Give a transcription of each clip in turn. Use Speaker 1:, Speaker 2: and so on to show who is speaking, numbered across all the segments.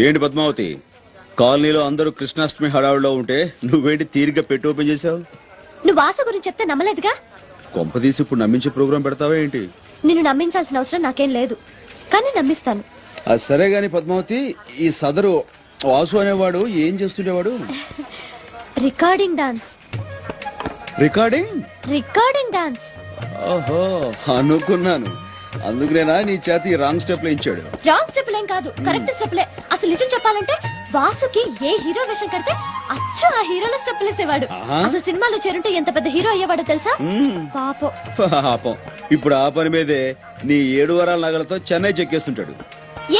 Speaker 1: ఏంటి పద్మావతి, కాలనీలో అందరూ కృష్ణాష్టమి హడావుడిలో ఉంటే నువ్వేంటి తీరిగ్గా పెట్టి ఓపెన్ చేసావు?
Speaker 2: నువ్వు వాసు గురించి చెప్తే నమ్మలేదుగా.
Speaker 1: కొంపదీసి ఇప్పుడు నమ్మించే ప్రోగ్రాం పెడతావా ఏంటి?
Speaker 2: నిన్ను నమ్మించాల్సిన అవసరం నాకేం లేదు, కానీ నమ్మిస్తాను.
Speaker 1: అది సరే గాని పద్మావతి, ఈ సదరు వాసు అనేవాడు ఏం చేస్తుండేవాడు?
Speaker 2: Recording dance. Recording dance.
Speaker 1: ఓహో, అనుకున్నాను. అందుకునేనా నీ చేతి రాంగ్ స్టెప్ వేయించాడు?
Speaker 2: రాంగ్ స్టెప్ ఏం కాదు, కరెక్ట్ స్టెప్లే. అసలు నిజం చెప్పాలంటే వాసుకి ఏ హీరో వేషం కడితే అచ్చు ఆ హీరోలో స్టెప్పులు వేసేవాడు. అసలు సినిమాలో చేరుంటే ఎంత పెద్ద హీరో అయ్యేవాడో తెలుసా?
Speaker 1: పాపం. ఇప్పుడు ఆ పని మీదే నీ 7 వారాల నగలతో చెన్నై చెక్కేస్తుంటాడు.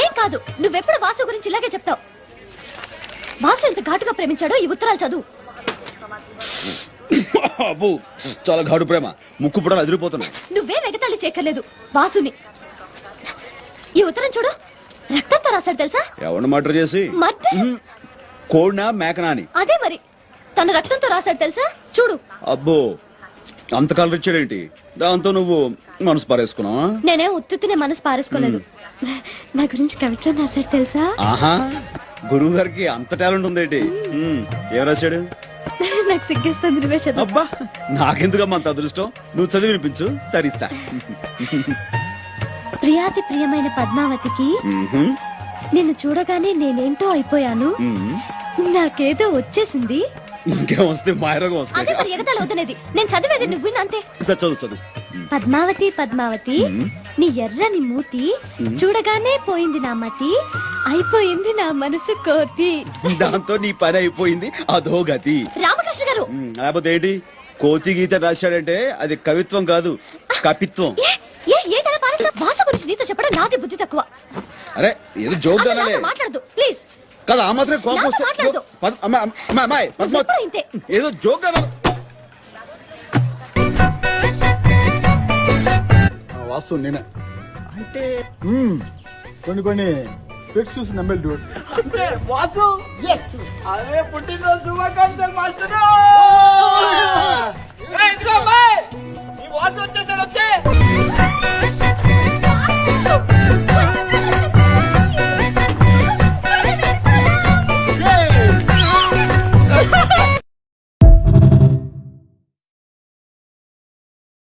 Speaker 2: ఏం కాదు, నువ్వెప్పుడు వాసు గురించి ఇలాగే చెప్తావు. వాసు ఎంత ఘాటుగా ప్రేమించాడో ఈ ఉత్తరాలు చదువు.
Speaker 1: అబ్బో, చాలా ఘాటు ప్రేమ. ముక్కు కూడా అదిరిపోతున్నా.
Speaker 2: నువ్వే వెగతాళి చేయక్కర్లేదు వాసుని. ఈ ఉత్తరం చూడు, రక్తంతో రాశాడు తెలుసా?
Speaker 1: ఎవరిని మర్డర్ చేసి? కోడినా మేకనా అని.
Speaker 2: అదే మరి, తన రక్తంతో రాశాడు తెలుసా? చూడు.
Speaker 1: అబ్బో, అంత కలర్ ఇచ్చాడేంటి? దాంతో నువ్వు మనసు పారేసుకున్నావా?
Speaker 2: నేనే ఉత్తునే మనసు పారేసుకోలేదు. నా గురించి కవిత్వం రాశాడు తెలుసా?
Speaker 1: ఆహా, గురువు గారికి అంత టాలెంట్ ఉందేంటి? ఏం రాశాడు?
Speaker 2: నాకు సిగ్గేస్తుంది, నువ్వే చదువు.
Speaker 1: అబ్బా, నాకెందుకమ్మా అంత అదృష్టం? నువ్వు చదివి వినిపించు, తరిస్తా.
Speaker 2: ప్రియాతి ప్రియమైన పద్మావతికి నిన్ను చూడగానే నేనేంటో అయిపోయాను. నాకేదో వచ్చేసింది.
Speaker 1: ఇంకేం వస్తే మాయరోగం
Speaker 2: అదే
Speaker 1: వస్తాయి.
Speaker 2: మరి ఎగతాళి వద్దనేది. నేను చదివేది నువ్వు విను అంతే.
Speaker 1: సరే, చదువు.
Speaker 2: పద్మావతి పద్మావతి, నీ ఎర్రని మూతి చూడగానే పోయింది నా మతి, అయిపోయింది నా మనసు కోతి.
Speaker 1: దాంతో నీ పని అయిపోయింది, అదో గతి.
Speaker 2: రామకృష్ణ గారు,
Speaker 1: లేకపోతే ఏంటి? కోతి గీత రాశాడంటే అది కవిత్వం కాదు, కపిత్వం.
Speaker 2: ఏంటలా పారేస్తా? భాష గురించి నీతో చెప్పడం నాది బుద్ధి తక్కువ.
Speaker 1: అరే, ఏదో జోక్
Speaker 2: మాట్లాడదు ప్లీజ్.
Speaker 1: కదా, ఆ మాత్రం కోపం
Speaker 2: నాతో
Speaker 1: వస్తే
Speaker 2: మాట్లాడదు. ఎప్పుడు ఇంతే.
Speaker 1: ఏదో జోక్
Speaker 3: వాస్తు నేనే అంటే కొన్ని స్పెక్స్ చూసి నమ్మేది డూడ్.
Speaker 4: అంటే వాసు ఎస్ అరే పుట్టినరోజు శుభాకాంక్షలు మాస్టర్. ఇదిగో అమ్మాయి, ఈ వాసు వచ్చేసాడు.